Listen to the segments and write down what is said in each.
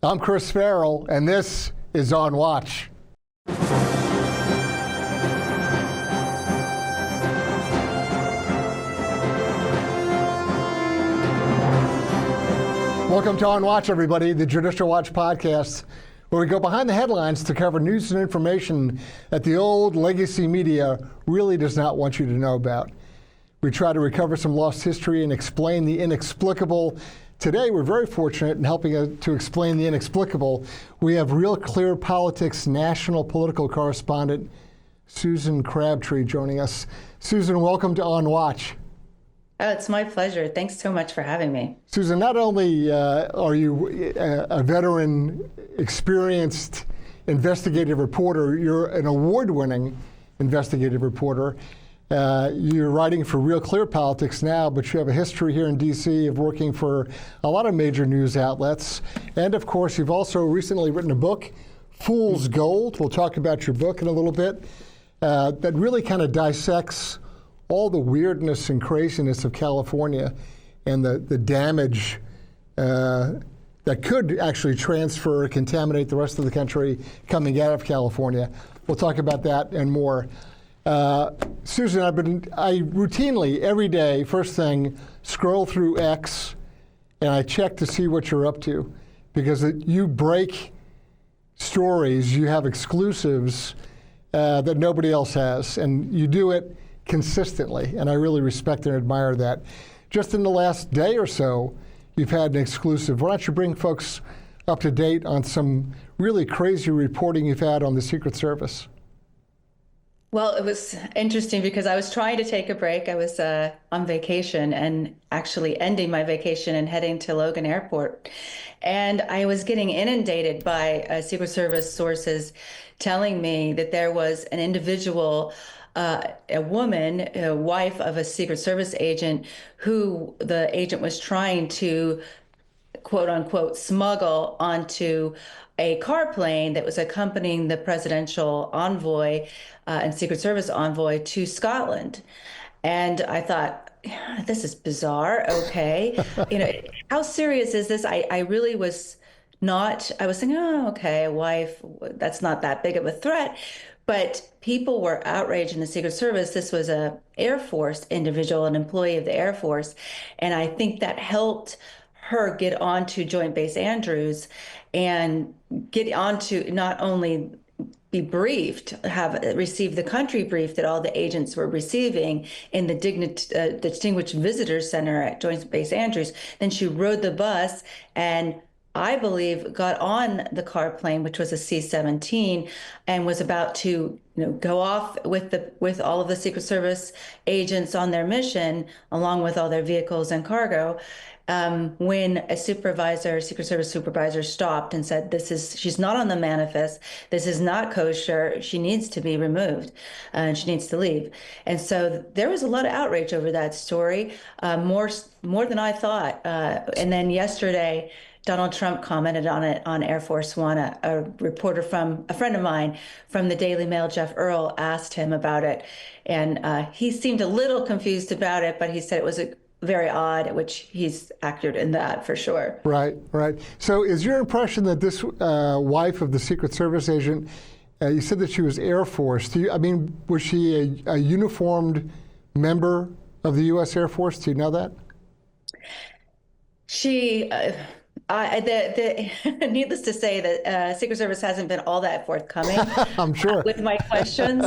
I'm Chris Farrell, and this is On Watch. Welcome to On Watch, everybody, the Judicial Watch podcast, where we go behind the headlines to cover news and information that the old legacy media really does not want you to know about. We try to recover some lost history and explain the inexplicable. Today, we're very fortunate in helping to explain the inexplicable. We have RealClearPolitics National Political Correspondent Susan Crabtree joining us. Susan, welcome to On Watch. Oh, it's my pleasure. Thanks so much for having me. Susan, not only are you a veteran, experienced investigative reporter, you're an award-winning investigative reporter. You're writing for RealClearPolitics now, but you have a history here in D.C. of working for a lot of major news outlets. And of course, you've also recently written a book, Fool's Gold. We'll talk about your book in a little bit, that really kind of dissects all the weirdness and craziness of California and the damage that could actually transfer or contaminate the rest of the country coming out of California. We'll talk about that and more. Susan, I routinely, every day, first thing, scroll through X, and I check to see what you're up to, because you break stories, you have exclusives that nobody else has, and you do it consistently, and I really respect and admire that. Just in the last day or so, you've had an exclusive. Why don't you bring folks up to date on some really crazy reporting you've had on the Secret Service? Well, it was interesting because I was trying to take a break. I was on vacation and actually ending my vacation and heading to Logan Airport. And I was getting inundated by Secret Service sources telling me that there was an individual, a woman, a wife of a Secret Service agent, who the agent was trying to, quote unquote, smuggle onto a car plane that was accompanying the presidential envoy and Secret Service envoy to Scotland. And I thought, this is bizarre. Okay. How serious is this? I really was not, I was thinking, oh, okay, a wife, that's not that big of a threat. But people were outraged in the Secret Service. This was a Air Force individual, an employee of the Air Force. And I think that helped her get onto Joint Base Andrews and get onto not only be briefed, have received the country brief that all the agents were receiving in the Distinguished Visitors Center at Joint Base Andrews. Then she rode the bus and I believe got on the car plane, which was a C-17, and was about to go off with all of the Secret Service agents on their mission, along with all their vehicles and cargo, when a Secret Service supervisor stopped and said, she's not on the manifest, this is not kosher, she needs to be removed, and she needs to leave. And so there was a lot of outrage over that story, more than I thought. And then yesterday, Donald Trump commented on it on Air Force One. A reporter a friend of mine from the Daily Mail, Jeff Earl, asked him about it. And he seemed a little confused about it, but he said it was very odd, which he's accurate in that for sure. Right. So is your impression that this wife of the Secret Service agent, you said that she was Air Force. Was she a uniformed member of the U.S. Air Force? Do you know that? She... needless to say, that Secret Service hasn't been all that forthcoming I'm sure. With my questions.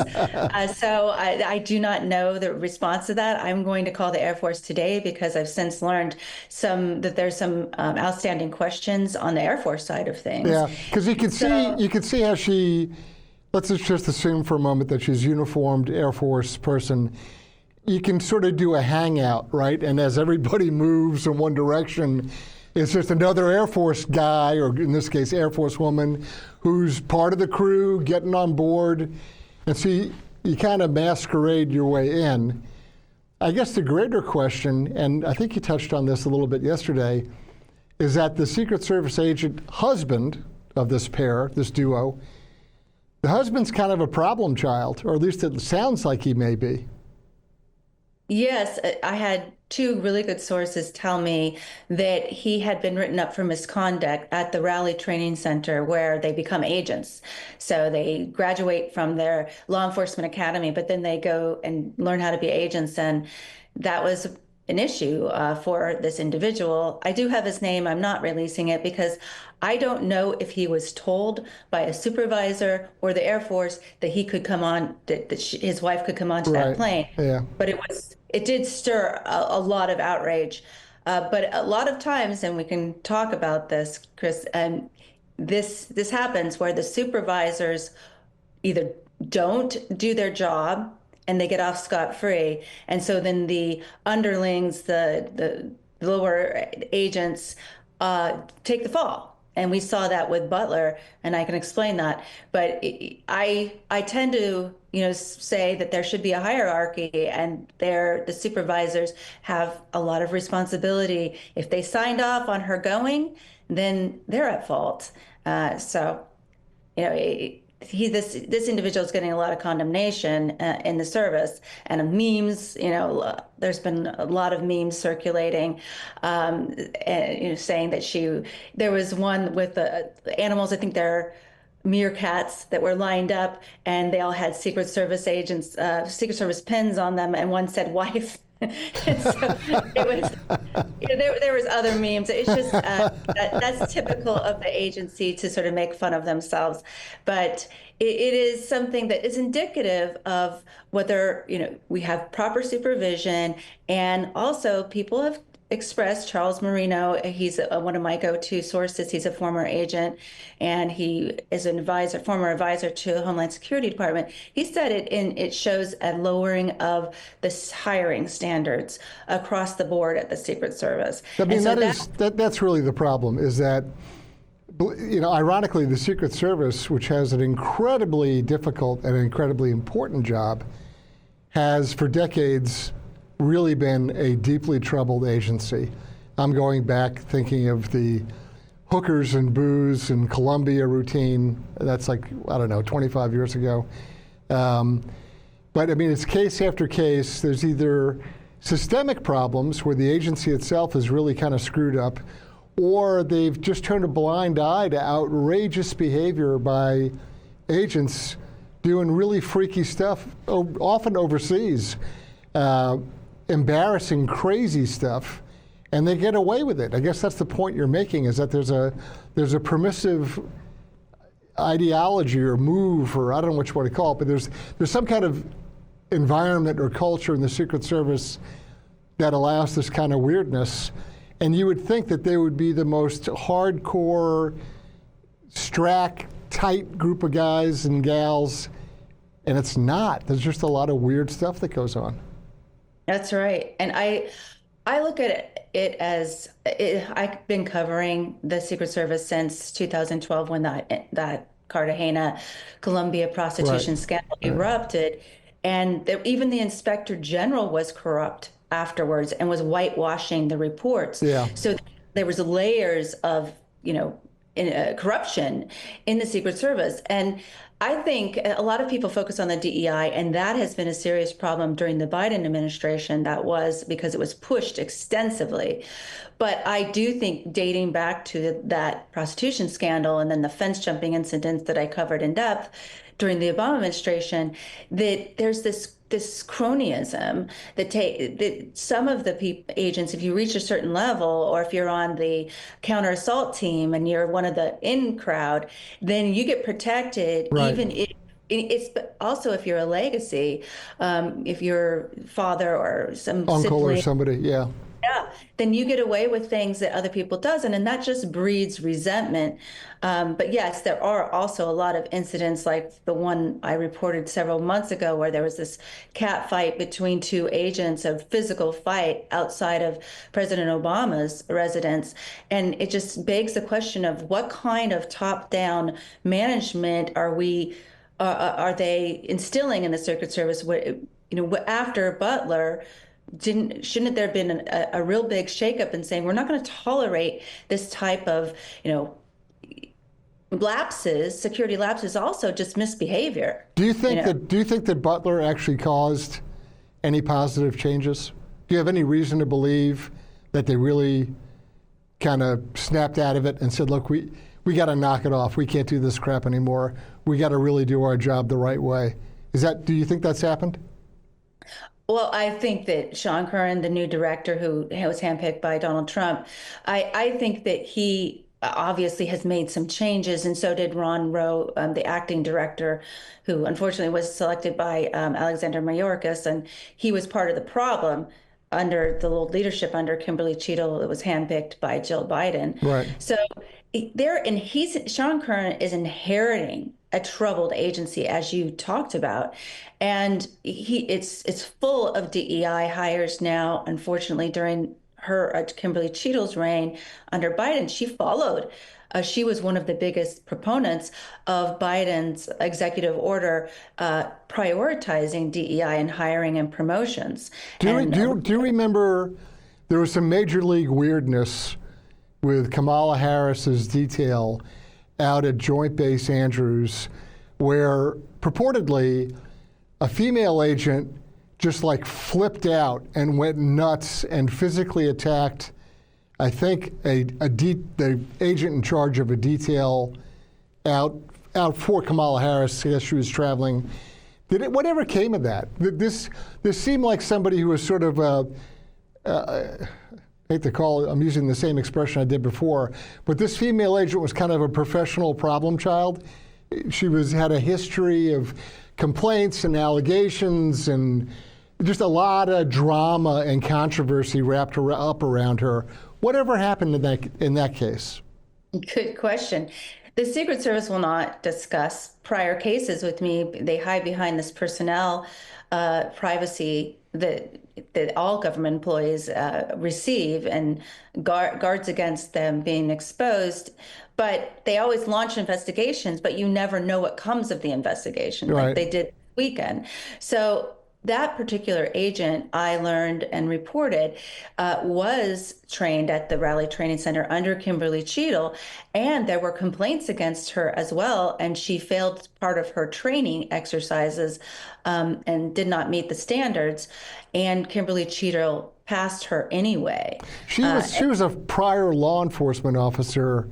So I do not know the response to that. I'm going to call the Air Force today because I've since learned that there's some outstanding questions on the Air Force side of things. Yeah, because you can see how let's just assume for a moment that she's a uniformed Air Force person. You can sort of do a hangout, right? And as everybody moves in one direction, it's just another Air Force guy, or in this case, Air Force woman, who's part of the crew, getting on board. And so you kind of masquerade your way in. I guess the greater question, and I think you touched on this a little bit yesterday, is that the Secret Service agent husband of this pair, this duo, the husband's kind of a problem child, or at least it sounds like he may be. Yes, I had two really good sources tell me that he had been written up for misconduct at the Raleigh Training Center, where they become agents. So they graduate from their law enforcement academy, but then they go and learn how to be agents. And that was an issue for this individual. I do have his name. I'm not releasing it because I don't know if he was told by a supervisor or the Air Force that he could come on, that his wife could come onto that plane. Yeah. But it did stir a lot of outrage. But a lot of times, and we can talk about this, Chris, and this happens where the supervisors either don't do their job and they get off scot-free. And so then the underlings, the lower agents, take the fall. And we saw that with Butler, and I can explain that. But I tend to, say that there should be a hierarchy, and the supervisors have a lot of responsibility. If they signed off on her going, then they're at fault. This individual is getting a lot of condemnation in the service, and memes. There's been a lot of memes circulating, saying that there was one with the animals. I think they're meerkats that were lined up, and they all had Secret Service agents, Secret Service pins on them, and one said "wife." And so it was, there was other memes. It's just that's typical of the agency to sort of make fun of themselves, but it is something that is indicative of whether we have proper supervision, and also people have expressed. Charles Marino, he's one of my go-to sources. He's a former agent, and he is an former advisor to the Homeland Security Department. He said it shows a lowering of the hiring standards across the board at the Secret Service. I mean, that's really the problem, is that, ironically, the Secret Service, which has an incredibly difficult and incredibly important job, has for decades really been a deeply troubled agency. I'm going back thinking of the hookers and booze and Columbia routine. That's 25 years ago. But I mean, it's case after case. There's either systemic problems where the agency itself is really kind of screwed up, or they've just turned a blind eye to outrageous behavior by agents doing really freaky stuff, often overseas. Embarrassing, crazy stuff, and they get away with it. I guess that's the point you're making, is that there's a permissive ideology or move, or I don't know what you want to call it, but there's some kind of environment or culture in the Secret Service that allows this kind of weirdness. And you would think that they would be the most hardcore, tight group of guys and gals, and it's not. There's just a lot of weird stuff that goes on. That's right. And I look at it as I've been covering the Secret Service since 2012, when that Cartagena, Colombia prostitution scandal erupted. And even the Inspector General was corrupt afterwards and was whitewashing the reports. Yeah. So there was layers of, corruption in the Secret Service. And I think a lot of people focus on the DEI, and that has been a serious problem during the Biden administration. That was because it was pushed extensively. But I do think, dating back to that prostitution scandal and then the fence jumping incidents that I covered in depth during the Obama administration, that there's this cronyism that some of the agents, if you reach a certain level, or if you're on the counter assault team and you're one of the in crowd, then you get protected, right. Even if it's also if you're a legacy, if your father or some uncle sibling, or somebody, yeah, then you get away with things that other people doesn't, and that just breeds resentment. But yes, there are also a lot of incidents like the one I reported several months ago, where there was this cat fight between two agents, a physical fight outside of President Obama's residence. And it just begs the question of what kind of top-down management are they instilling in the Secret Service? After Butler, shouldn't there have been a real big shakeup in saying we're not going to tolerate this type of lapses, security lapses, also just misbehavior? Do you think that Butler actually caused any positive changes Do you have any reason to believe that they really kind of snapped out of it and said, look, we got to knock it off. We can't do this crap anymore. We got to really do our job the right way. Do you think that's happened? Well, I think that Sean Curran, the new director who was handpicked by Donald Trump, I think that he obviously has made some changes, and so did Ron Rowe, the acting director, who unfortunately was selected by Alexander Mayorkas, and he was part of the problem under the old leadership under Kimberly Cheatle that was handpicked by Jill Biden. Right. So Sean Curran is inheriting a troubled agency, as you talked about, and it's full of DEI hires now. Unfortunately, during Kimberly Cheatle's reign under Biden, she was one of the biggest proponents of Biden's executive order prioritizing DEI in hiring and promotions. Do you remember there was some major league weirdness with Kamala Harris's detail out at Joint Base Andrews, where purportedly a female agent just like flipped out and went nuts and physically attacked, I think, the agent in charge of a detail out for Kamala Harris. I guess she was traveling. Whatever came of that? This seemed like somebody who was sort of I hate to call it, I'm using the same expression I did before, but this female agent was kind of a professional problem child. She had a history of complaints and allegations and just a lot of drama and controversy wrapped up around her. Whatever happened in that case? Good question. The Secret Service will not discuss prior cases with me. They hide behind this personnel privacy that all government employees receive and guards against them being exposed. But they always launch investigations, but you never know what comes of the investigation, right, like they did this weekend. So that particular agent, I learned and reported, was trained at the Raleigh Training Center under Kimberly Cheatle, and there were complaints against her as well, and she failed part of her training exercises and did not meet the standards, and Kimberly Cheatle passed her anyway. She was a prior law enforcement officer,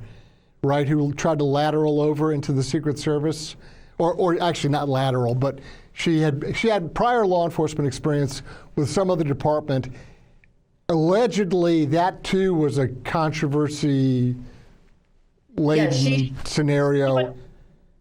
right, who tried to lateral over into the Secret Service, or actually not lateral, but she had prior law enforcement experience with some other department. Allegedly, that too was a controversy-laden scenario.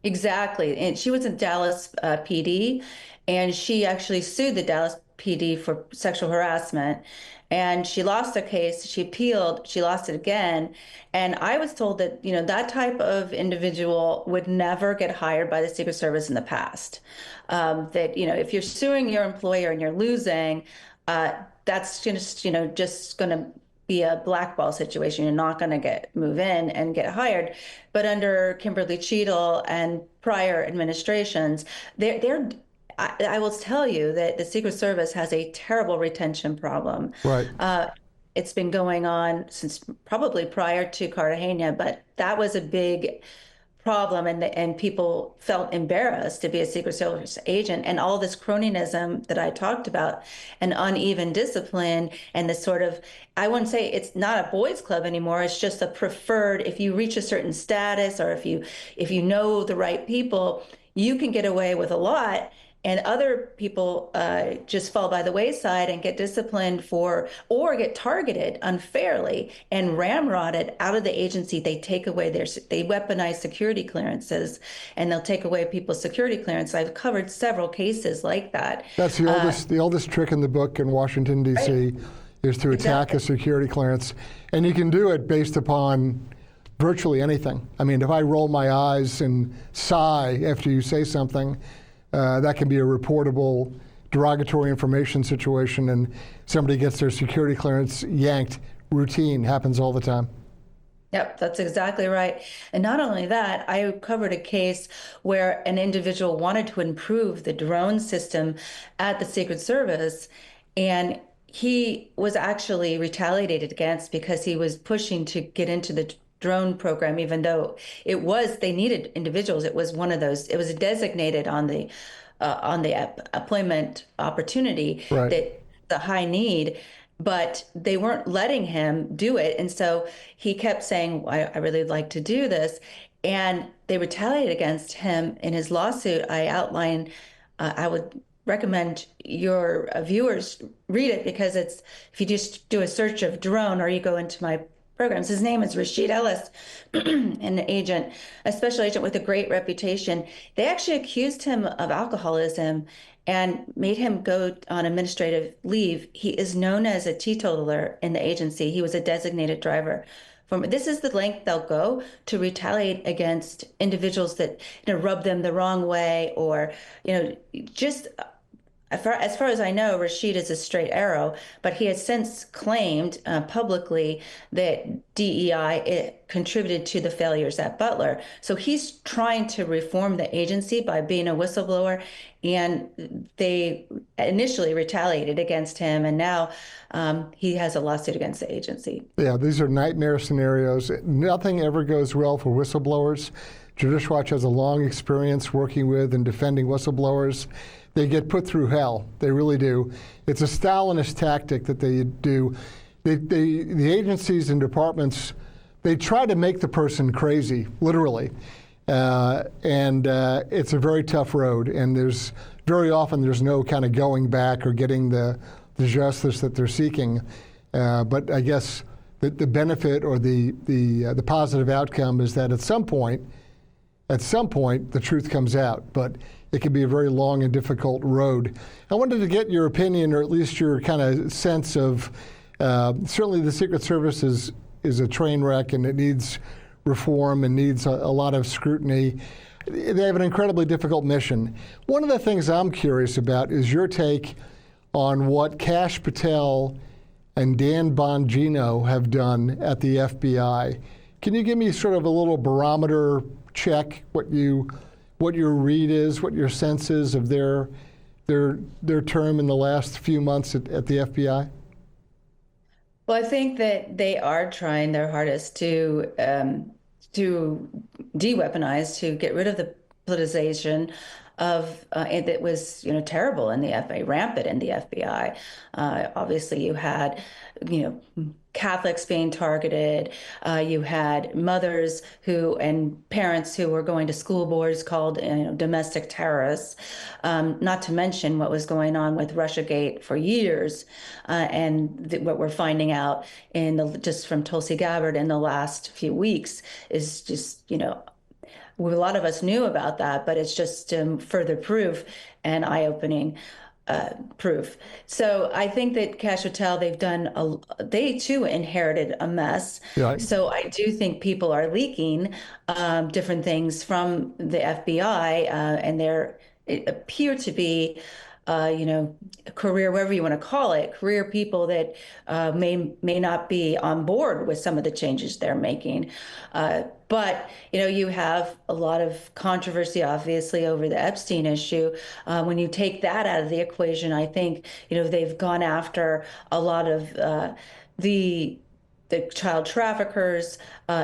Exactly, and she was in Dallas PD, and she actually sued the Dallas PD for sexual harassment. And she lost a case, she appealed, she lost it again. And I was told that, that type of individual would never get hired by the Secret Service in the past. That, if you're suing your employer and you're losing, that's just going to be a blackball situation. You're not going to move in and get hired. But under Kimberly Cheatle and prior administrations, I will tell you that the Secret Service has a terrible retention problem. Right. It's been going on since probably prior to Cartagena, but that was a big problem, and people felt embarrassed to be a Secret Service agent, and all this cronyism that I talked about, and uneven discipline, and this sort of, I wouldn't say it's not a boys' club anymore. It's just a preferred. If you reach a certain status, or if you know the right people, you can get away with a lot. And other people just fall by the wayside and get disciplined or get targeted unfairly and ramrodded out of the agency. They take away they weaponize security clearances, and they'll take away people's security clearance. I've covered several cases like that. That's the oldest trick in the book in Washington, D.C., right, is to attack a security clearance. And you can do it based upon virtually anything. I mean, if I roll my eyes and sigh after you say something, that can be a reportable derogatory information situation, and somebody gets their security clearance yanked. Routine, happens all the time. Yep, that's exactly right. And not only that, I covered a case where an individual wanted to improve the drone system at the Secret Service, and he was actually retaliated against because he was pushing to get into the drone program, even though they needed individuals. It was one of those, it was designated on the appointment opportunity, right, that the high need. but they weren't letting him do it. And so he kept saying, I really like to do this. And they retaliated against him in his lawsuit. I outline, I would recommend your viewers read it because it's, if you just do a search of drone or you go into my programs, his name is Rashid Ellis, an agent, a special agent with a great reputation. They actually accused him of alcoholism and made him go on administrative leave. He is known as a teetotaler in the agency. He was a designated driver. This is the length they'll go to retaliate against individuals that rub them the wrong way, or just as far as I know, Rashid is a straight arrow, but he has since claimed publicly that DEI contributed to the failures at Butler. So he's trying to reform the agency by being a whistleblower, and they initially retaliated against him, and now he has a lawsuit against the agency. Yeah, these are nightmare scenarios. Nothing ever goes well for whistleblowers. Judicial Watch has a long experience working with and defending whistleblowers. They get put through hell. They really do. It's a Stalinist tactic that they do. The agencies and departments, they try to make the person crazy, literally. It's a very tough road. And very often there's no kind of going back or getting the justice that they're seeking. But I guess the benefit or the positive outcome is that at some point, the truth comes out. But it can be a very long and difficult road. I wanted to get your opinion, or at least your kind of sense of, certainly the Secret Service is a train wreck and it needs reform and needs a lot of scrutiny. They have an incredibly difficult mission. One of the things I'm curious about is your take on what Kash Patel and Dan Bongino have done at the FBI. Can you give me sort of a little barometer check, what your read is, what your sense is of their term in the last few months at the FBI? Well, I think that they are trying their hardest to de-weaponize, to get rid of the politicization of that was terrible in the FBI, rampant in the FBI. Obviously, you had Catholics being targeted. You had mothers and parents who were going to school boards called domestic terrorists. Not to mention what was going on with Russiagate for years, and what we're finding out just from Tulsi Gabbard in the last few weeks is just a lot of us knew about that, but it's just further proof and eye-opening proof. So I think that Kash Patel, they too inherited a mess. Right. So I do think people are leaking different things from the FBI, and it appear to be career, whatever you want to call it, career people that may not be on board with some of the changes they're making. But you have a lot of controversy, obviously, over the Epstein issue. When you take that out of the equation, I think they've gone after a lot of the child traffickers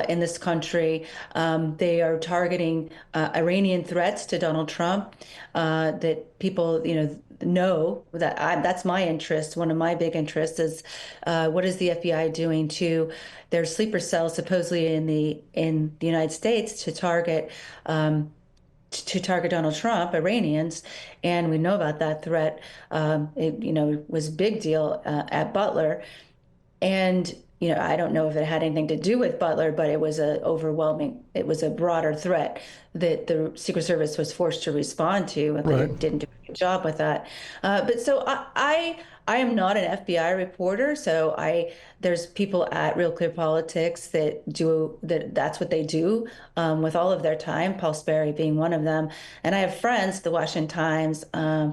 in this country. They are targeting Iranian threats to Donald Trump that people know that that's my interest. One of my big interests is what is the FBI doing to their sleeper cells, supposedly in the United States, to target Donald Trump, Iranians, and we know about that threat. It was a big deal at Butler, and I don't know if it had anything to do with Butler, but it was it was a broader threat that the Secret Service was forced to respond to, and Right. they didn't do a good job with that. But so I am not an FBI reporter, so there's people at RealClearPolitics that's what they do with all of their time, Paul Sperry being one of them. And I have friends, the Washington Times,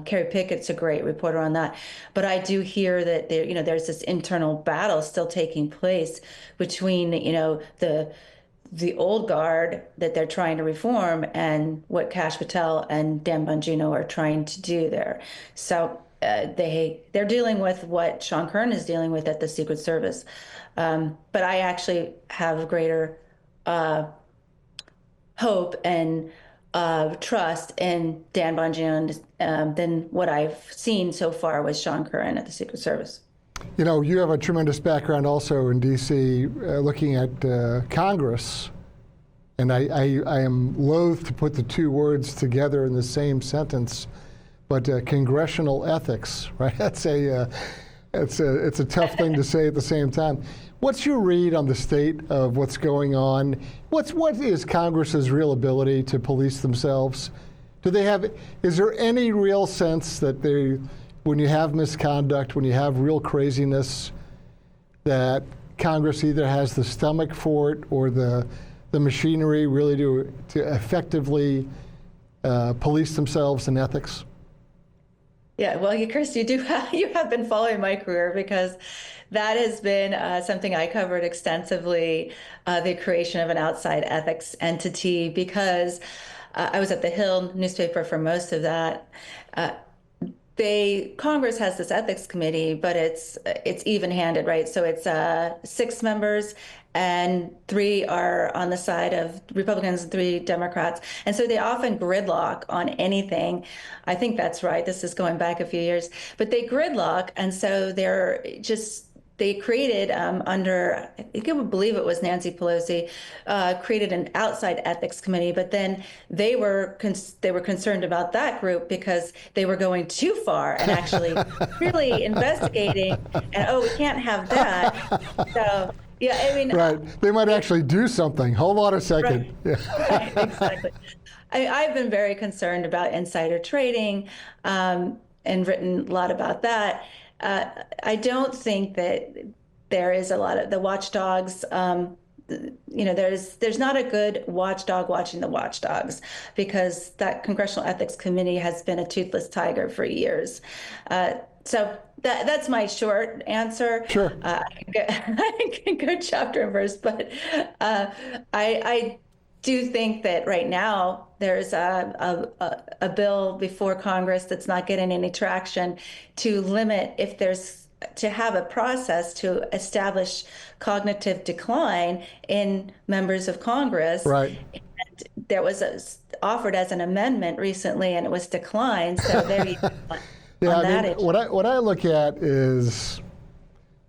Carrie Pickett's a great reporter on that. But I do hear that there's this internal battle still taking place between the old guard that they're trying to reform and what Kash Patel and Dan Bongino are trying to do there. So they're dealing with what Sean Kern is dealing with at the Secret Service. But I actually have greater hope and trust in Dan Bongino than what I've seen so far with Sean Kern at the Secret Service. You know, you have a tremendous background also in D.C. Looking at Congress, and I am loath to put the two words together in the same sentence, but congressional ethics, right? It's a tough thing to say at the same time. What's your read on the state of what's going on? What is Congress's real ability to police themselves? Is there any real sense that when you have misconduct, when you have real craziness, that Congress either has the stomach for it or the machinery really to effectively police themselves in ethics? Yeah, well, Chris, you have been following my career, because that has been something I covered extensively, the creation of an outside ethics entity, because I was at the Hill newspaper for most of that. Congress has this ethics committee, but it's even-handed, right? So it's 6 members, and 3 are on the side of Republicans and 3 Democrats. And so they often gridlock on anything. I think that's right. This is going back a few years, but they gridlock. And so they created under, I think I would believe it was Nancy Pelosi, created an outside ethics committee, but then they were concerned about that group because they were going too far and actually really investigating, and we can't have that. So yeah, I mean, right. They might actually do something. Hold on a second. Right, yeah. right, exactly. I've been very concerned about insider trading, and written a lot about that. I don't think that there is a lot of the watchdogs. There's not a good watchdog watching the watchdogs, because that Congressional Ethics Committee has been a toothless tiger for years. So that's my short answer. Sure. I can go chapter and verse, but I do think that right now there's a bill before Congress that's not getting any traction to limit, to have a process to establish cognitive decline in members of Congress. Right. And there was offered as an amendment recently, and it was declined. So there you go. Yeah, on that issue. What I look at is,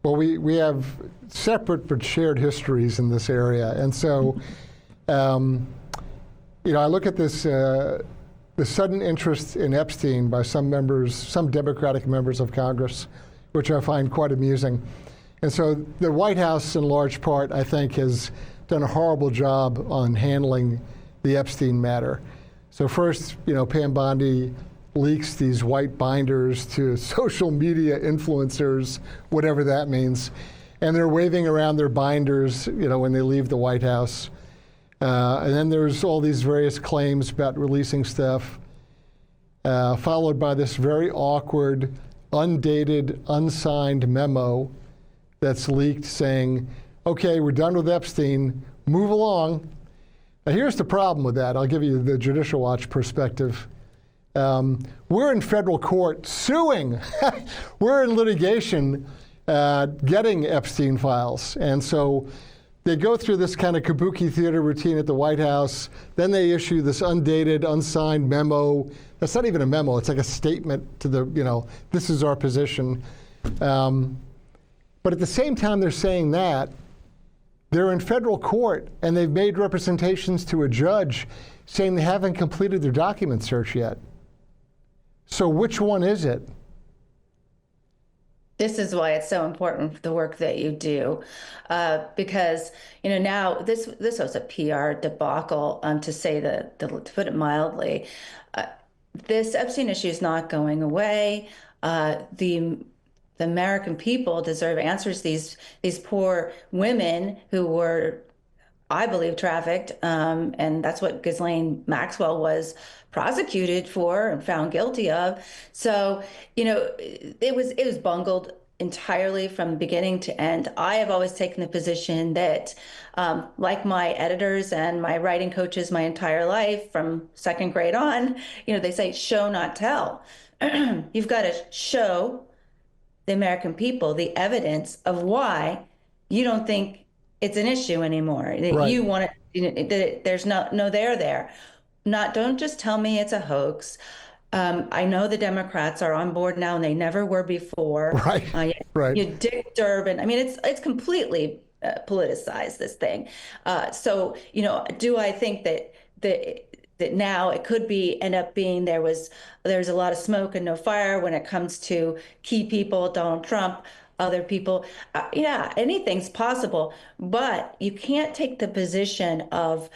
well, we have separate but shared histories in this area, and so, I look at this the sudden interest in Epstein by some Democratic members of Congress, which I find quite amusing, and so the White House, in large part, I think, has done a horrible job on handling the Epstein matter. So first, Pam Bondi leaks these white binders to social media influencers, whatever that means, and they're waving around their binders, when they leave the White House. And then there's all these various claims about releasing stuff, followed by this very awkward, undated, unsigned memo that's leaked saying, okay, we're done with Epstein, move along. Now here's the problem with that. I'll give you the Judicial Watch perspective. We're in federal court suing. We're in litigation getting Epstein files. And so they go through this kind of kabuki theater routine at the White House. Then they issue this undated, unsigned memo. That's not even a memo. It's like a statement to this is our position. But at the same time they're saying that, they're in federal court, and they've made representations to a judge saying they haven't completed their document search yet. So which one is it? This is why it's so important, the work that you do, because now this was a PR debacle, to put it mildly. This Epstein issue is not going away. The American people deserve answers. These poor women who were, I believe, trafficked, and that's what Ghislaine Maxwell was prosecuted for and found guilty of. So, it was bungled entirely from beginning to end. I have always taken the position that, like my editors and my writing coaches my entire life from second grade on, they say show, not tell. You've got to show the American people the evidence of why you don't think it's an issue anymore. That Right. You want it, that there's no there there. Don't just tell me it's a hoax. I know the Democrats are on board now, and they never were before. Right, right. Dick Durbin. I mean, it's completely politicized, this thing. So, do I think that now it could end up being there's a lot of smoke and no fire when it comes to key people, Donald Trump, other people? Yeah, anything's possible, but you can't take the position of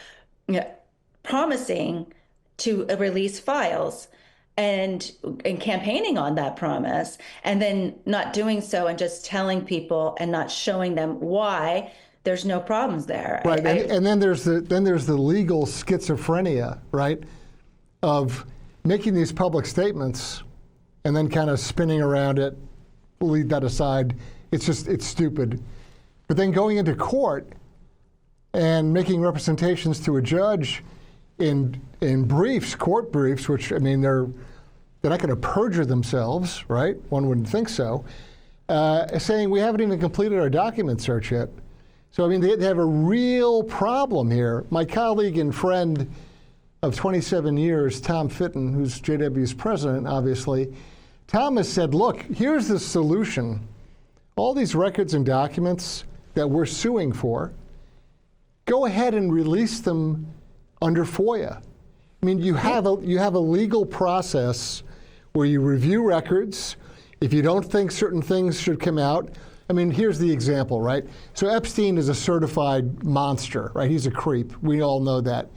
promising to release files and campaigning on that promise, and then not doing so and just telling people and not showing them why there's no problems there. Right, and then there's the legal schizophrenia, right, of making these public statements and then kind of spinning around it. Leave that aside. It's stupid. But then going into court and making representations to a judge in briefs, court briefs, which, I mean, they're not going to perjure themselves, right? One wouldn't think so. Saying we haven't even completed our document search yet. So, I mean, they have a real problem here. My colleague and friend of 27 years, Tom Fitton, who's JW's president, obviously, Tom has said, look, here's the solution. All these records and documents that we're suing for, go ahead and release them under FOIA. I mean, you have a legal process where you review records. If you don't think certain things should come out, I mean, here's the example, right? So Epstein is a certified monster, right? He's a creep. We all know that.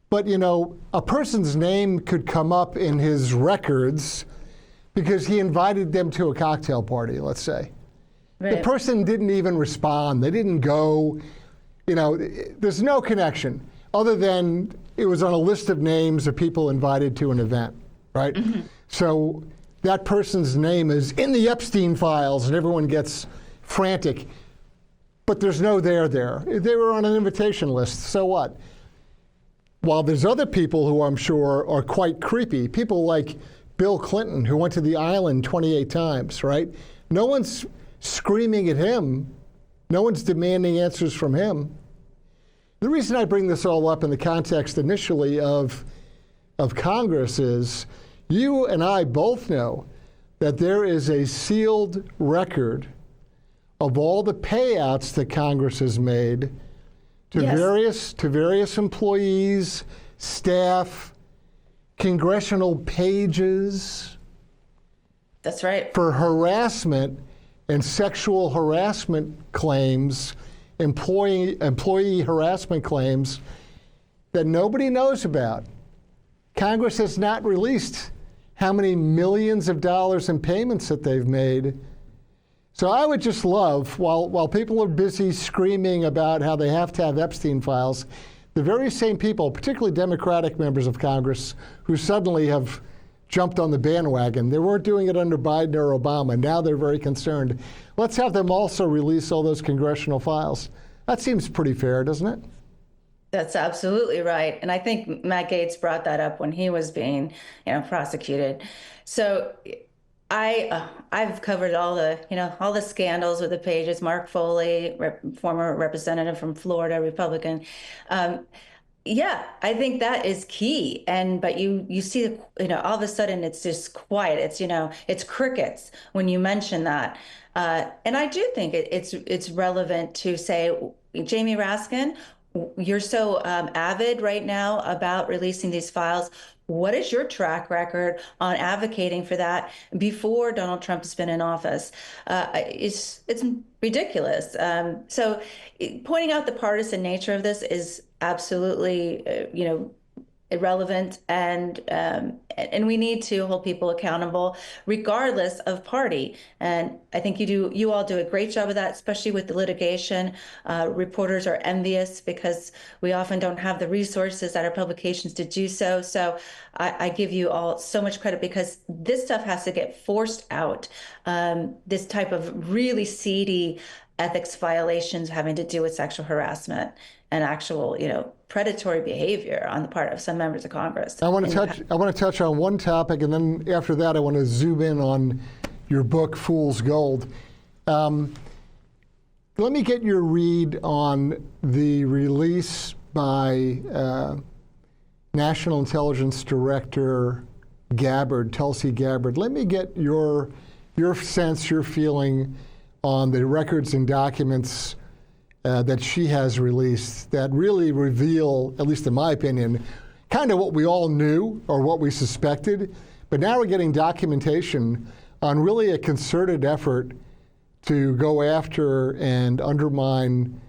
But, a person's name could come up in his records because he invited them to a cocktail party, let's say. Right. The person didn't even respond. They didn't go. There's no connection other than it was on a list of names of people invited to an event, right? Mm-hmm. So that person's name is in the Epstein files and everyone gets frantic, but there's no there. They were on an invitation list, so what? While there's other people who I'm sure are quite creepy, people like Bill Clinton, who went to the island 28 times, right? No one's screaming at him. No one's demanding answers from him. The reason I bring this all up in the context initially of Congress is you and I both know that there is a sealed record of all the payouts that Congress has made to various employees, staff, congressional pages. That's right. For harassment and sexual harassment claims, employee harassment claims that nobody knows about. Congress has not released how many millions of dollars in payments that they've made. So I would just love, while people are busy screaming about how they have to have Epstein files, the very same people, particularly Democratic members of Congress, who suddenly have jumped on the bandwagon. They weren't doing it under Biden or Obama. Now they're very concerned. Let's have them also release all those congressional files. That seems pretty fair, doesn't it? That's absolutely right. And I think Matt Gaetz brought that up when he was being, prosecuted. So I've covered all the scandals with the pages. Mark Foley, former representative from Florida, Republican. Yeah, I think that is key. But you see, all of a sudden it's just quiet. It's crickets when you mention that. And I do think it's relevant to say, Jamie Raskin, you're so avid right now about releasing these files. What is your track record on advocating for that before Donald Trump has been in office? It's ridiculous. So pointing out the partisan nature of this is absolutely, irrelevant, and we need to hold people accountable regardless of party. And I think you all do a great job of that, especially with the litigation. Reporters are envious because we often don't have the resources at our publications to do so. So I give you all so much credit because this stuff has to get forced out. This type of really seedy ethics violations having to do with sexual harassment and actual, predatory behavior on the part of some members of Congress. I want to touch on one topic, and then after that, I want to zoom in on your book, Fool's Gold. Let me get your read on the release by National Intelligence Director Gabbard, Tulsi Gabbard. Let me get your sense, your feeling on the records and documents that she has released that really reveal, at least in my opinion, kind of what we all knew or what we suspected, but now we're getting documentation on really a concerted effort to go after and undermine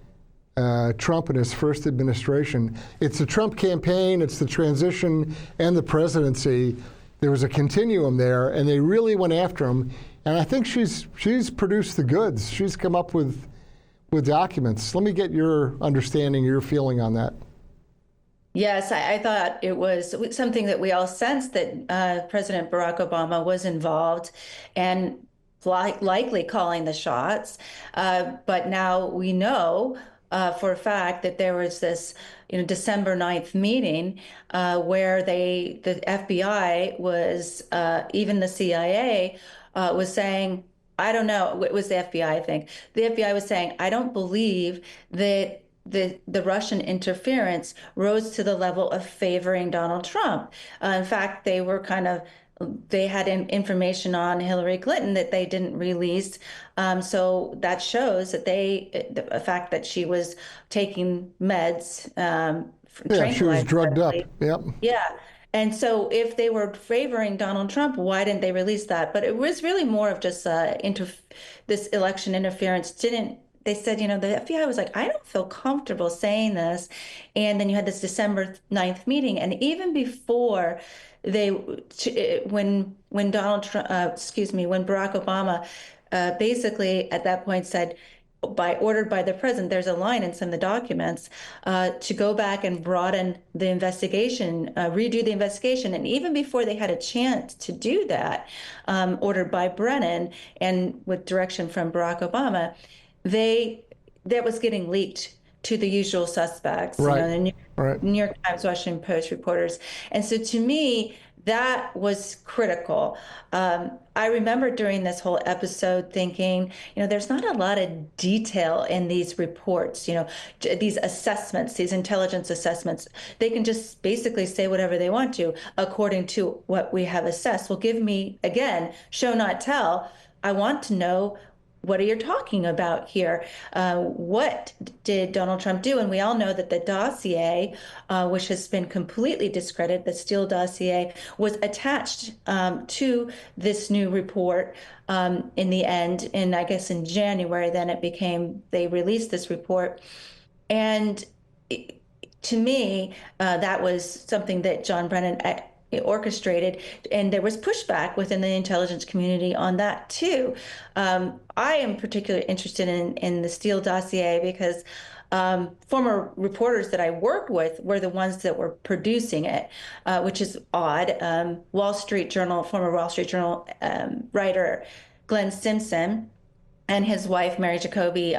Trump and his first administration. It's the Trump campaign, it's the transition and the presidency. There was a continuum there, and they really went after him. And I think she's produced the goods. She's come up with documents. Let me get your understanding, your feeling on that. Yes, I thought it was something that we all sensed that President Barack Obama was involved and likely calling the shots. But now we know for a fact that there was this December 9th meeting where the FBI was, even the CIA was saying, I don't know, it was the FBI, I think. The FBI was saying, I don't believe that the Russian interference rose to the level of favoring Donald Trump. In fact, they had information on Hillary Clinton that they didn't release. So that shows that the fact that she was taking meds, she was drugged up. Yep. Yeah. And so if they were favoring Donald Trump, why didn't they release that? But it was really more of just this election interference they said, the FBI was like, I don't feel comfortable saying this. And then you had this December 9th meeting. And even before when Barack Obama basically at that point said, ordered by the president, there's a line in some of the documents to go back and broaden the investigation, redo the investigation. And even before they had a chance to do that, ordered by Brennan and with direction from Barack Obama, that was getting leaked to the usual suspects, right. The New York Times, Washington Post reporters. And so to me, that was critical. I remember during this whole episode thinking, there's not a lot of detail in these reports, these assessments, these intelligence assessments. They can just basically say whatever they want to according to what we have assessed. Well, give me, again, show not tell. I want to know, what are you talking about here? What did Donald Trump do? And we all know that the dossier, which has been completely discredited, the Steele dossier, was attached to this new report in the end. And I guess in January, then they released this report. And to me, that was something that John Brennan orchestrated, and there was pushback within the intelligence community on that too. I am particularly interested in the Steele dossier because former reporters that I worked with were the ones that were producing it, which is odd. Former Wall Street Journal writer Glenn Simpson and his wife, Mary Jacoby,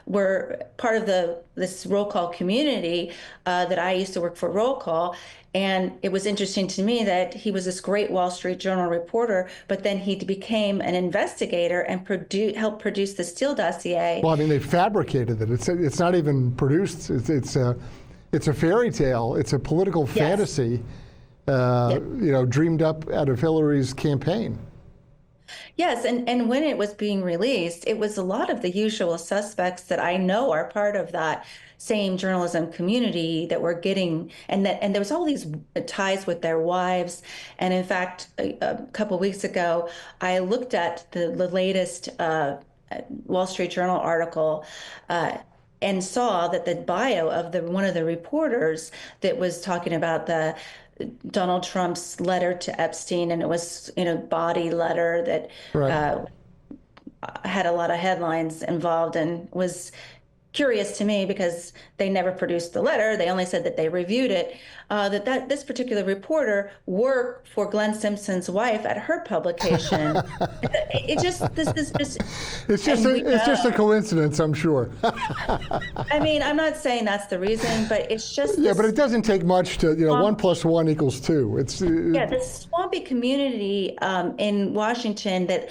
were part of this roll call community that I used to work for Roll Call. And it was interesting to me that he was this great Wall Street Journal reporter, but then he became an investigator and helped produce the Steele dossier. Well, I mean, they fabricated it. It's not even produced. It's a fairy tale. It's a political fantasy, dreamed up out of Hillary's campaign. Yes, and when it was being released, it was a lot of the usual suspects that I know are part of that same journalism community that were getting, and there was all these ties with their wives. And in fact, a couple of weeks ago, I looked at the latest Wall Street Journal article and saw that the bio of one of the reporters that was talking about the Donald Trump's letter to Epstein, and it was, body letter that had a lot of headlines involved, and was curious to me because they never produced the letter. They only said that they reviewed it. That this particular reporter worked for Glenn Simpson's wife at her publication. It's just a coincidence, I'm sure. I mean, I'm not saying that's the reason, but it's just but it doesn't take much to 1 + 1 = 2. The swamp Trumpy community in Washington that,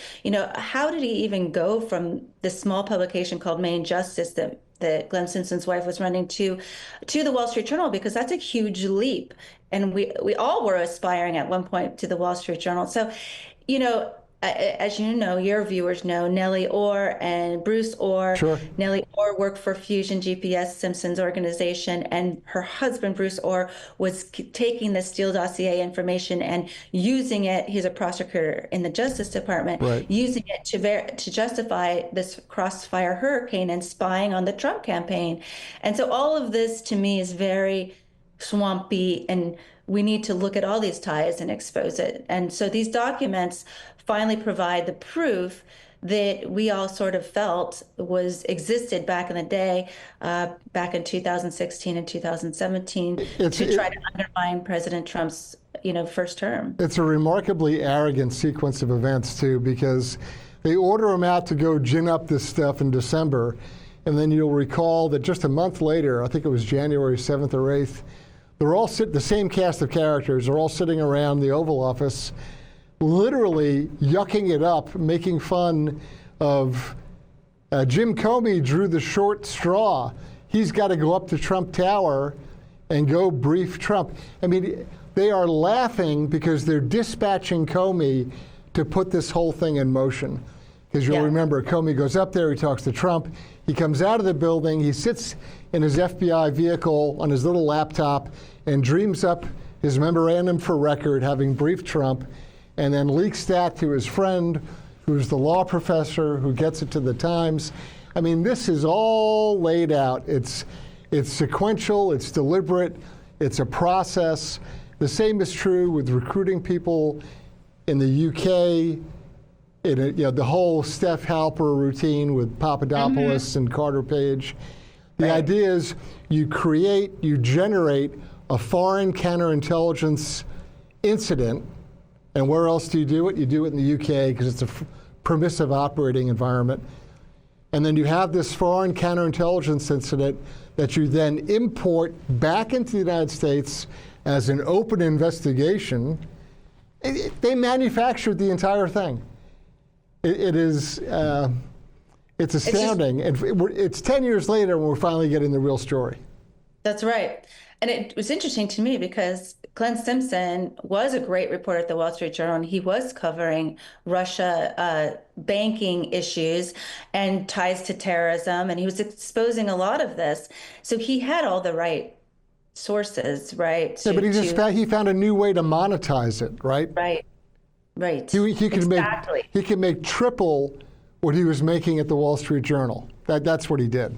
how did he even go from this small publication called Main Justice that Glenn Simpson's wife was running to the Wall Street Journal? Because that's a huge leap. And we all were aspiring at one point to the Wall Street Journal. So, as you know, your viewers know, Nellie Orr and Bruce Orr. Sure. Nellie Orr worked for Fusion GPS, Simpson's organization, and her husband, Bruce Orr, was taking the Steele dossier information and using it. He's a prosecutor in the Justice Department, right, using it to justify this crossfire hurricane and spying on the Trump campaign. And so all of this, to me, is very swampy, and we need to look at all these ties and expose it. And so these documents finally provide the proof that we all sort of felt existed back in the day, back in 2016 and 2017, to try to undermine President Trump's, first term. It's a remarkably arrogant sequence of events, too, because they order him out to go gin up this stuff in December, and then you'll recall that just a month later, I think it was January 7th or 8th, they're all the same cast of characters are all sitting around the Oval Office, literally yucking it up, making fun of Jim Comey drew the short straw. He's got to go up to Trump Tower and go brief Trump. I mean, they are laughing because they're dispatching Comey to put this whole thing in motion. Because you'll remember, Comey goes up there, he talks to Trump, he comes out of the building, he sits in his FBI vehicle on his little laptop and dreams up his memorandum for record, having briefed Trump, and then leaks that to his friend, who's the law professor, who gets it to the Times. I mean, this is all laid out. It's sequential, it's deliberate, it's a process. The same is true with recruiting people in the UK, the whole Steph Halper routine with Papadopoulos and Carter Page. The idea is you generate a foreign counterintelligence incident. And where else do you do it? You do it in the UK because it's a permissive operating environment. And then you have this foreign counterintelligence incident that you then import back into the United States as an open investigation. They manufactured the entire thing. It's astounding. It's 10 years later when we're finally getting the real story. That's right. And it was interesting to me because Glenn Simpson was a great reporter at the Wall Street Journal, and he was covering Russia banking issues and ties to terrorism, and he was exposing a lot of this. So he had all the right sources, right? Yeah, but he found a new way to monetize it, right? Right. He can make triple what he was making at the Wall Street Journal. That's what he did.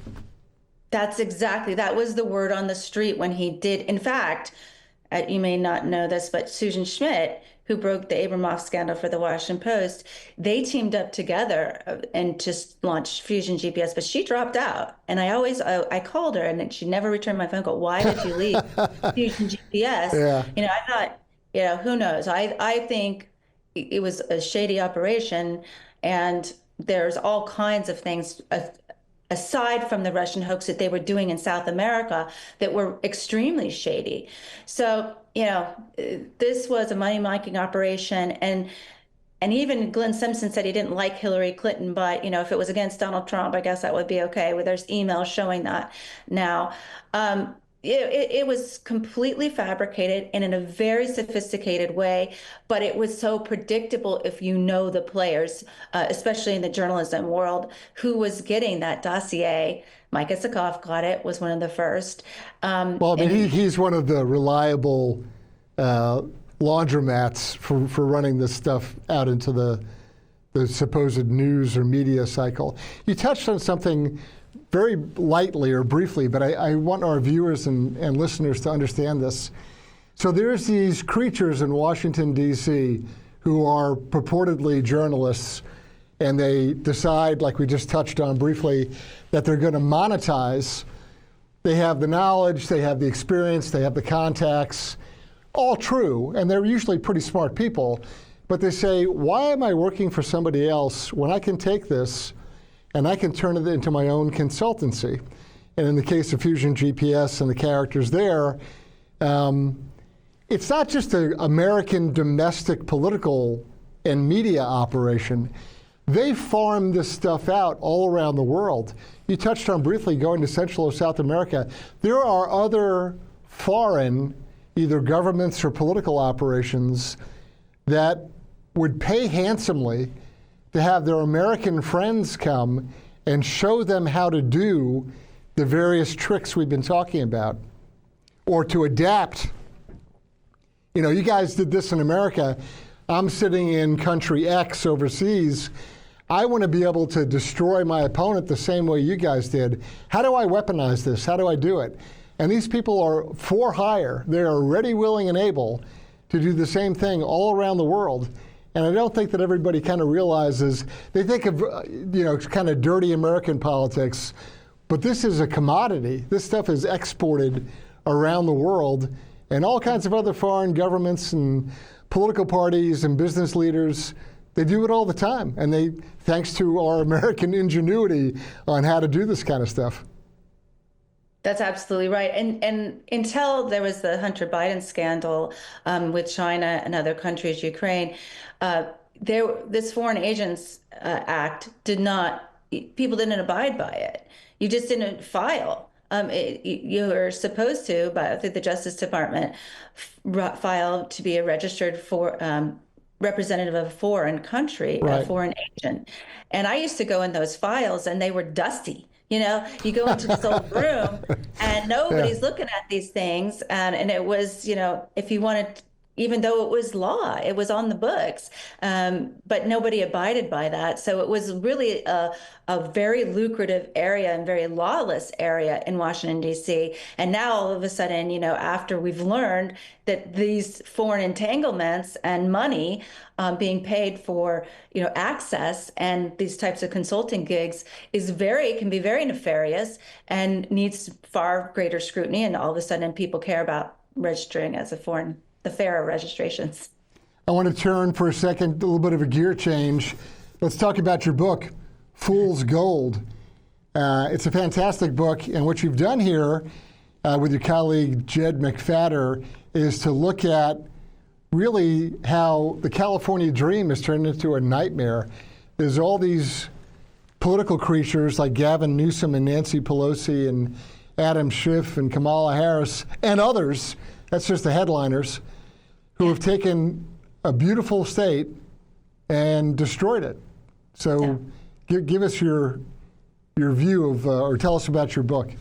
That was the word on the street when he did. In fact, you may not know this, but Susan Schmidt, who broke the Abramoff scandal for the Washington Post, they teamed up together and just launched Fusion GPS, but she dropped out. And I called her and she never returned my phone call. Why did you leave Fusion GPS? Yeah. I thought, who knows? I think it was a shady operation, and there's all kinds of things aside from the Russian hoax that they were doing in South America that were extremely shady. So, this was a money-making operation. And even Glenn Simpson said he didn't like Hillary Clinton, but, if it was against Donald Trump, I guess that would be okay. Well, there's emails showing that now. It was completely fabricated and in a very sophisticated way, but it was so predictable if you know the players, especially in the journalism world, who was getting that dossier. Mike Isikoff got it, was one of the first. He's one of the reliable laundromats for running this stuff out into the supposed news or media cycle. You touched on something very lightly or briefly, but I want our viewers and listeners to understand this. So there's these creatures in Washington, D.C. who are purportedly journalists, and they decide, like we just touched on briefly, that they're going to monetize. They have the knowledge, they have the experience, they have the contacts, all true, and they're usually pretty smart people, but they say, why am I working for somebody else when I can take this and I can turn it into my own consultancy? And in the case of Fusion GPS and the characters there, it's not just an American domestic political and media operation. They farm this stuff out all around the world. You touched on briefly going to Central or South America. There are other foreign, either governments or political operations that would pay handsomely to have their American friends come and show them how to do the various tricks we've been talking about, or to adapt. You know, you guys did this in America. I'm sitting in country X overseas. I want to be able to destroy my opponent the same way you guys did. How do I weaponize this? How do I do it? And these people are for hire. They are ready, willing, and able to do the same thing all around the world. And I don't think that everybody kind of realizes, they think of, you know, kind of dirty American politics, but this is a commodity. This stuff is exported around the world, and all kinds of other foreign governments and political parties and business leaders, they do it all the time. And they, thanks to our American ingenuity on how to do this kind of stuff. That's absolutely right. And until there was the Hunter Biden scandal with China and other countries, Ukraine, this Foreign Agents Act people didn't abide by it. You just didn't file. You were supposed to, through the Justice Department, file to be a registered representative of a foreign country, right, a foreign agent. And I used to go in those files and they were dusty. You know, you go into this old room and nobody's looking at these things. And it was, you know, if you wanted, even though it was law, it was on the books, but nobody abided by that. So it was really a very lucrative area and very lawless area in Washington, D.C. And now all of a sudden, you know, after we've learned that these foreign entanglements and money being paid for, you know, access and these types of consulting gigs can be very nefarious and needs far greater scrutiny. And all of a sudden people care about registering as the FARA registrations. I want to turn for a second, a little bit of a gear change. Let's talk about your book, Fool's Gold. It's a fantastic book, and what you've done here with your colleague Jed McFadder is to look at really how the California dream has turned into a nightmare. There's all these political creatures like Gavin Newsom and Nancy Pelosi and Adam Schiff and Kamala Harris and others, that's just the headliners, who have taken a beautiful state and destroyed it. So give us your view of, or tell us about your book.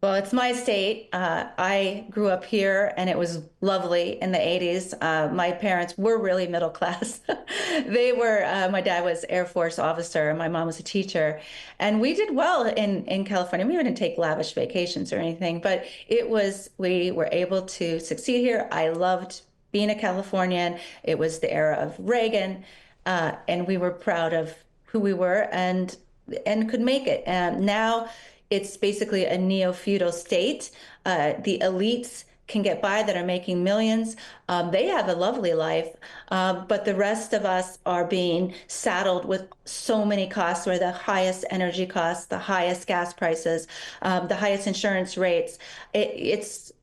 Well, it's my state. I grew up here and it was lovely in the 80s. My parents were really middle class. My dad was Air Force officer and my mom was a teacher. And we did well in California. We didn't take lavish vacations or anything, but we were able to succeed here. I loved being a Californian. It was the era of Reagan, and we were proud of who we were and could make it. And now it's basically a neo-feudal state. The elites can get by that are making millions. They have a lovely life, but the rest of us are being saddled with so many costs. We're the highest energy costs, the highest gas prices, the highest insurance rates. For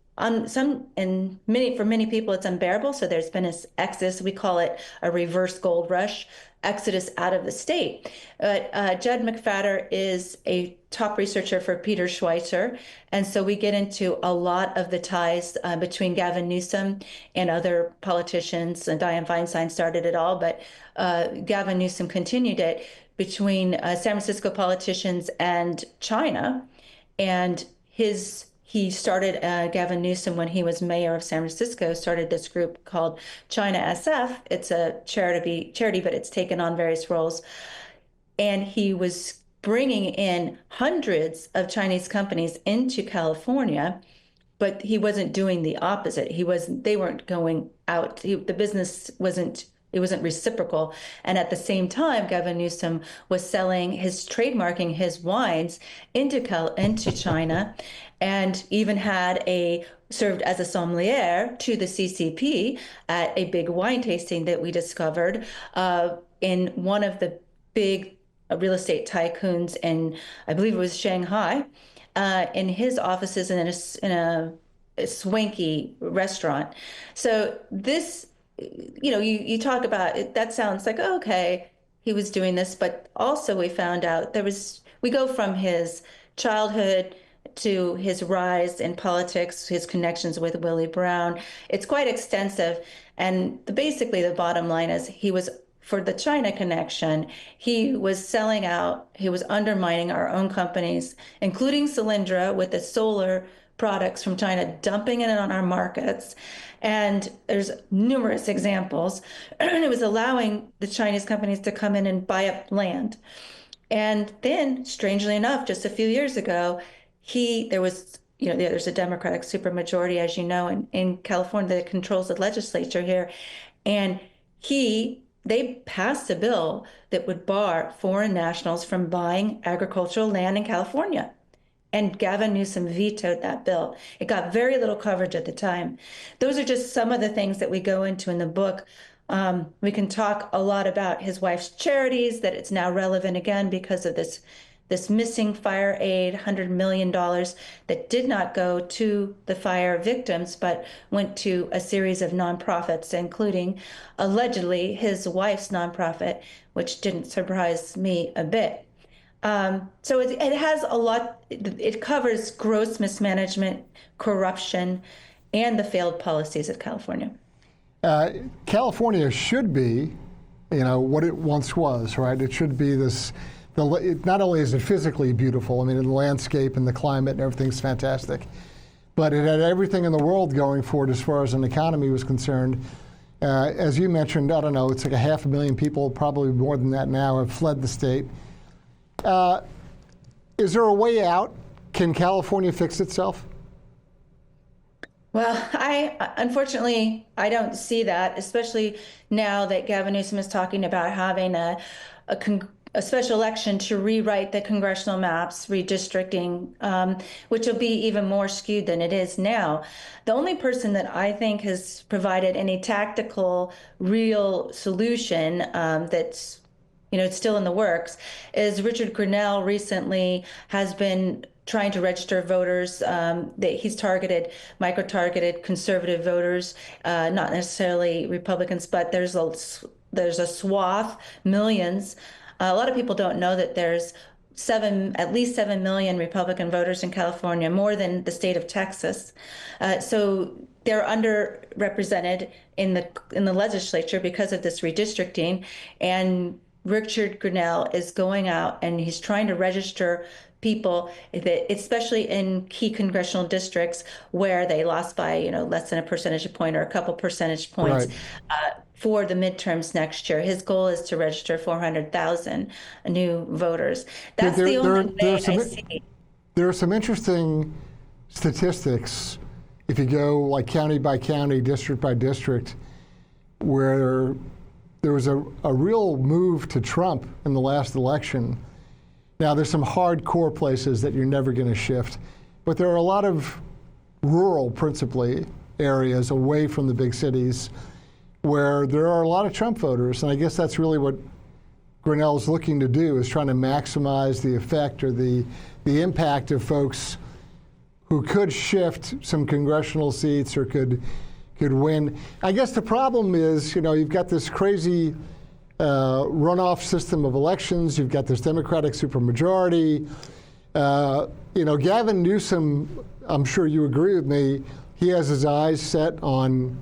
many people, it's unbearable. So there's been this exodus. We call it a reverse gold rush, exodus out of the state. But Jed McFadder is a top researcher for Peter Schweizer. And so we get into a lot of the ties between Gavin Newsom and other politicians. And Dianne Feinstein started it all, but Gavin Newsom continued it between San Francisco politicians and China. And he started, Gavin Newsom, when he was mayor of San Francisco, started this group called China SF. It's a charity, but it's taken on various roles. And he was bringing in hundreds of Chinese companies into California, but he wasn't doing the opposite. They weren't going out. The business wasn't reciprocal. And at the same time, Gavin Newsom was trademarking his wines into China, and even served as a sommelier to the CCP at a big wine tasting that we discovered in one of the big real estate tycoons in, I believe it was Shanghai, in his offices in swanky restaurant. So this, you talk about it, that sounds like, oh, okay, he was doing this, but also we found out we go from his childhood to his rise in politics, his connections with Willie Brown. It's quite extensive. And basically, the bottom line is for the China connection, he was selling out, he was undermining our own companies, including Solyndra with the solar products from China, dumping it on our markets. And there's numerous examples. It was allowing the Chinese companies to come in and buy up land. And then, strangely enough, just a few years ago, there's a Democratic supermajority, as you know, in California that controls the legislature here. And they passed a bill that would bar foreign nationals from buying agricultural land in California. And Gavin Newsom vetoed that bill. It got very little coverage at the time. Those are just some of the things that we go into in the book. We can talk a lot about his wife's charities, that it's now relevant again because of this missing fire aid, $100 million that did not go to the fire victims, but went to a series of nonprofits, including allegedly his wife's nonprofit, which didn't surprise me a bit. So it has a lot, it covers gross mismanagement, corruption, and the failed policies of California. California should be, what it once was, right? It should be not only is it physically beautiful, I mean, the landscape and the climate and everything's fantastic, but it had everything in the world going for it as far as an economy was concerned. As you mentioned, I don't know, it's like 500,000 people, probably more than that now, have fled the state. Is there a way out? Can California fix itself? Well, unfortunately, I don't see that, especially now that Gavin Newsom is talking about having a special election to rewrite the congressional maps, redistricting, which will be even more skewed than it is now. The only person that I think has provided any tactical, real solution that's it's still in the works is Richard Grenell. Recently has been trying to register voters that he's micro-targeted conservative voters, not necessarily Republicans, but there's a swath, millions. A lot of people don't know that there's at least 7 million Republican voters in California, more than the state of Texas. So they're underrepresented in the legislature because of this redistricting. And Richard Grenell is going out and he's trying to register people, especially in key congressional districts where they lost by less than a percentage point or a couple percentage points, right, for the midterms next year. His goal is to register 400,000 new voters. That's the only way I see. There are some interesting statistics if you go like county by county, district by district, where there was a real move to Trump in the last election. Now, there's some hardcore places that you're never going to shift, but there are a lot of rural, principally, areas away from the big cities where there are a lot of Trump voters, and I guess that's really what Grenell's looking to do, is trying to maximize the effect or the impact of folks who could shift some congressional seats or could win. I guess the problem is, you've got this crazy runoff system of elections. You've got this Democratic supermajority. Gavin Newsom, I'm sure you agree with me, he has his eyes set on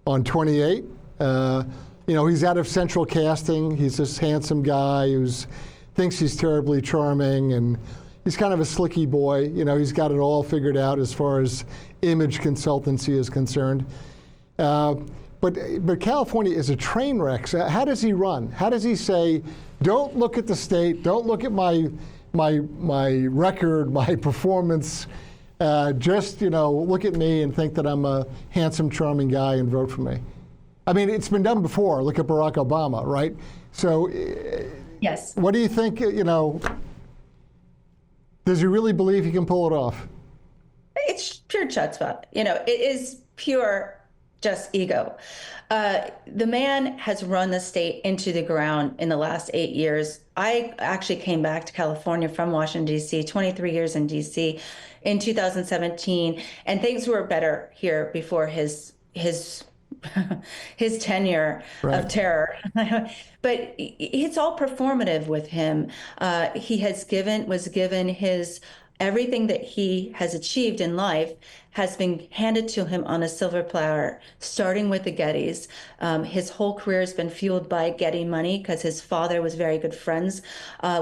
28. He's out of central casting. He's this handsome guy who thinks he's terribly charming, and he's kind of a slicky boy. He's got it all figured out as far as image consultancy is concerned. But California is a train wreck. So how does he run? How does he say, don't look at the state, don't look at my record, my performance, just look at me and think that I'm a handsome, charming guy and vote for me? I mean, it's been done before. Look at Barack Obama, right? So, yes. What do you think? Does he really believe he can pull it off? It's pure chutzpah. It is pure just ego. The man has run the state into the ground in the last 8 years. I actually came back to California from Washington, D.C., 23 years in D.C. in 2017, and things were better here before his his tenure of terror. But it's all performative with him. He was given his everything that he has achieved in life has been handed to him on a silver platter, starting with the Gettys. His whole career has been fueled by Getty money because his father was very good friends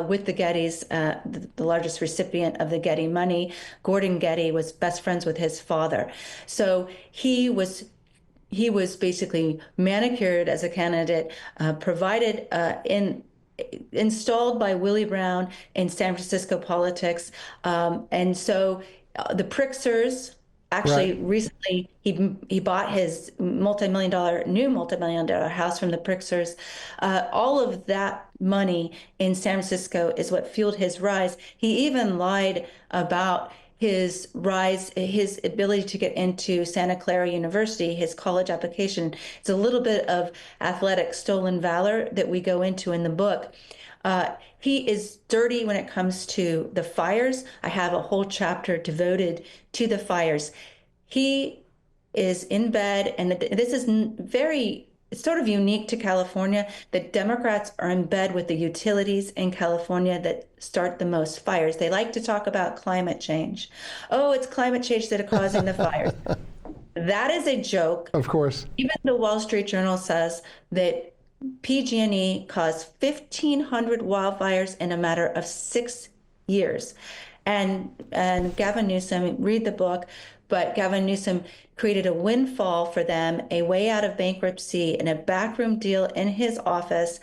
with the Gettys, the largest recipient of the Getty money. Gordon Getty was best friends with his father. So he was basically manicured as a candidate, provided installed by Willie Brown in San Francisco politics. And so the Pritzkers, actually recently, he bought his new multi-million dollar house from the Pritzkers. All of that money in San Francisco is what fueled his rise. He even lied about his rise, his ability to get into Santa Clara University, his college application. It's a little bit of athletic stolen valor that we go into in the book. He is dirty when it comes to the fires. I have a whole chapter devoted to the fires. He is in bed, and this is it's sort of unique to California, that Democrats are in bed with the utilities in California that start the most fires. They like to talk about climate change. Oh, it's climate change that are causing the fires. That is a joke. Of course. Even the Wall Street Journal says that PG&E caused 1,500 wildfires in a matter of 6 years. And Gavin Newsom, read the book, but Gavin Newsom created a windfall for them, a way out of bankruptcy, and a backroom deal in his office.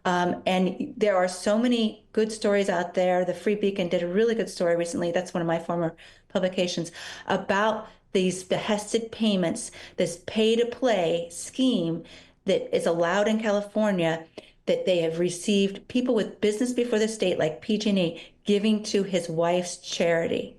And there are so many good stories out there. The Free Beacon did a really good story recently. That's one of my former publications about these behested payments, this pay-to-play scheme that is allowed in California, that they have received people with business before the state, like PG&E, giving to his wife's charity.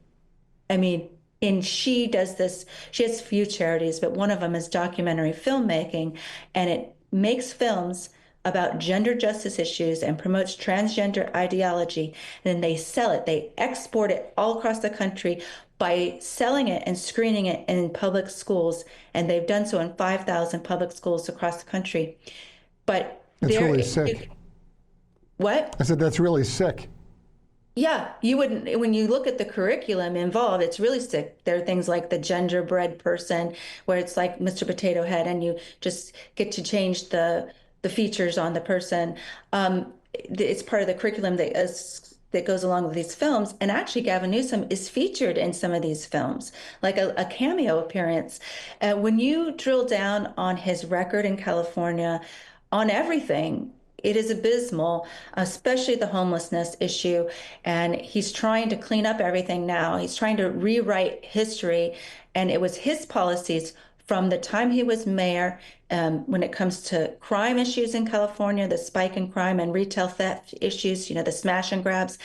I mean, and she does this, she has few charities, but one of them is documentary filmmaking, and it makes films about gender justice issues and promotes transgender ideology. And then they sell it, they export it all across the country by selling it and screening it in public schools. And they've done so in 5,000 public schools across the country. But it's really sick. What? I said, that's really sick. Yeah, you wouldn't, when you look at the curriculum involved, it's really sick. There are things like the genderbread person, where it's like Mr. Potato Head, and you just get to change the features on the person. It's part of the curriculum that goes along with these films. And actually, Gavin Newsom is featured in some of these films, like a cameo appearance. When you drill down on his record in California, on everything, it is abysmal, especially the homelessness issue. And he's trying to clean up everything now. He's trying to rewrite history. And it was his policies from the time he was mayor, when it comes to crime issues in California, the spike in crime and retail theft issues, the smash and grabs.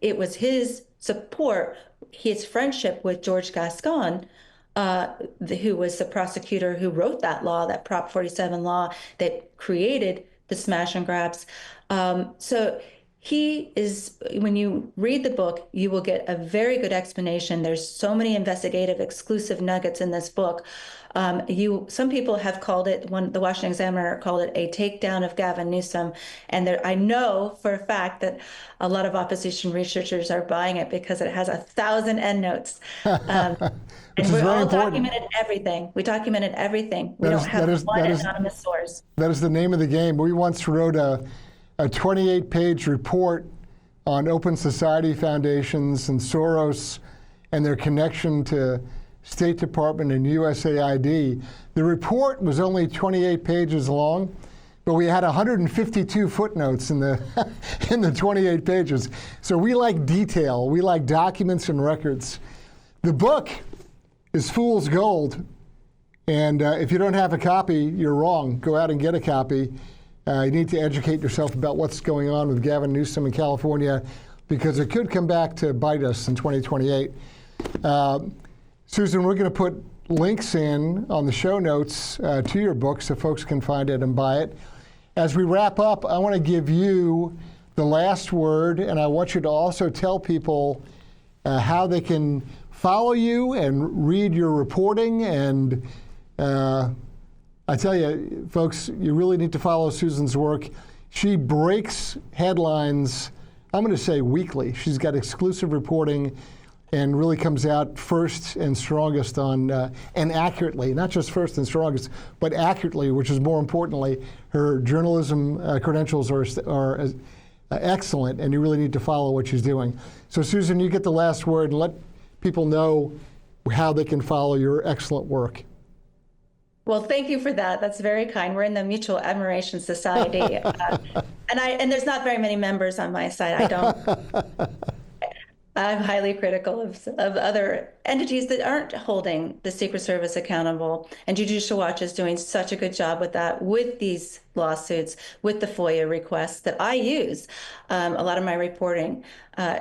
It was his support, his friendship with George Gascon, who was the prosecutor who wrote that law, that Prop 47 law that created the smash and grabs. So he is, when you read the book, you will get a very good explanation. There's so many investigative exclusive nuggets in this book. Some people have called it, the Washington Examiner called it a takedown of Gavin Newsom. And I know for a fact that a lot of opposition researchers are buying it because it has 1,000 endnotes. And we're all documented everything. We documented everything. We don't have one anonymous source. That is the name of the game. We once wrote a 28-page report on open society foundations and Soros and their connection to State Department and USAID. The report was only 28 pages long, but we had 152 footnotes in the in the 28 pages. So we like detail. We like documents and records. The book is fool's gold, and if you don't have a copy, you're wrong. Go out and get a copy. You need to educate yourself about what's going on with Gavin Newsom in California, because it could come back to bite us in 2028. Susan, we're going to put links in on the show notes to your book so folks can find it and buy it. As we wrap up, I want to give you the last word, and I want you to also tell people how they can follow you and read your reporting. And I tell you, folks, you really need to follow Susan's work. She breaks headlines, I'm going to say weekly. She's got exclusive reporting and really comes out first and strongest on, and accurately, not just first and strongest, but accurately, which is more importantly, her journalism credentials are excellent, and you really need to follow what she's doing. So Susan, you get the last word, and let people know how they can follow your excellent work. Well, thank you for that. That's very kind. We're in the Mutual Admiration Society, and there's not very many members on my side. I'm highly critical of other entities that aren't holding the Secret Service accountable. And Judicial Watch is doing such a good job with that, with these lawsuits, with the FOIA requests that I use. A lot of my reporting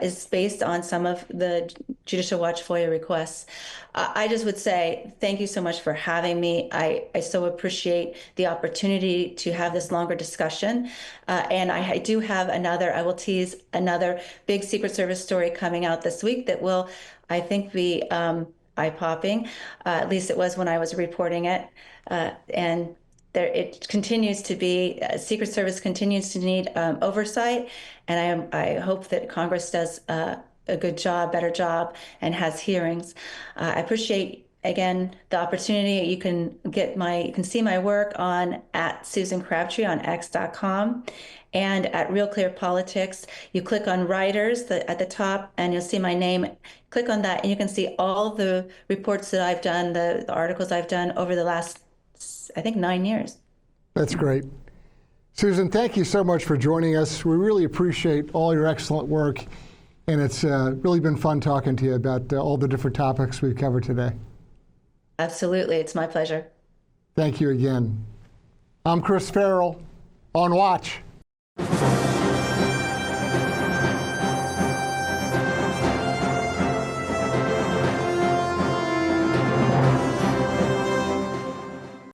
is based on some of the Judicial Watch FOIA requests. I just would say thank you so much for having me. I so appreciate the opportunity to have this longer discussion. And I do have I will tease another big Secret Service story coming out this week that will, I think, be eye-popping. At least it was when I was reporting it. And it continues to be, Secret Service continues to need oversight. And I hope that Congress does a good job, better job, and has hearings. I appreciate, again, the opportunity. You can see my work on @SusanCrabtree on X.com and at RealClearPolitics. You click on Writers at the top, and you'll see my name. Click on that, and you can see all the reports that I've done, the articles I've done over the last, I think, 9 years. That's great. Susan, thank you so much for joining us. We really appreciate all your excellent work, and it's really been fun talking to you about all the different topics we've covered today. Absolutely. It's my pleasure. Thank you again. I'm Chris Farrell, on watch.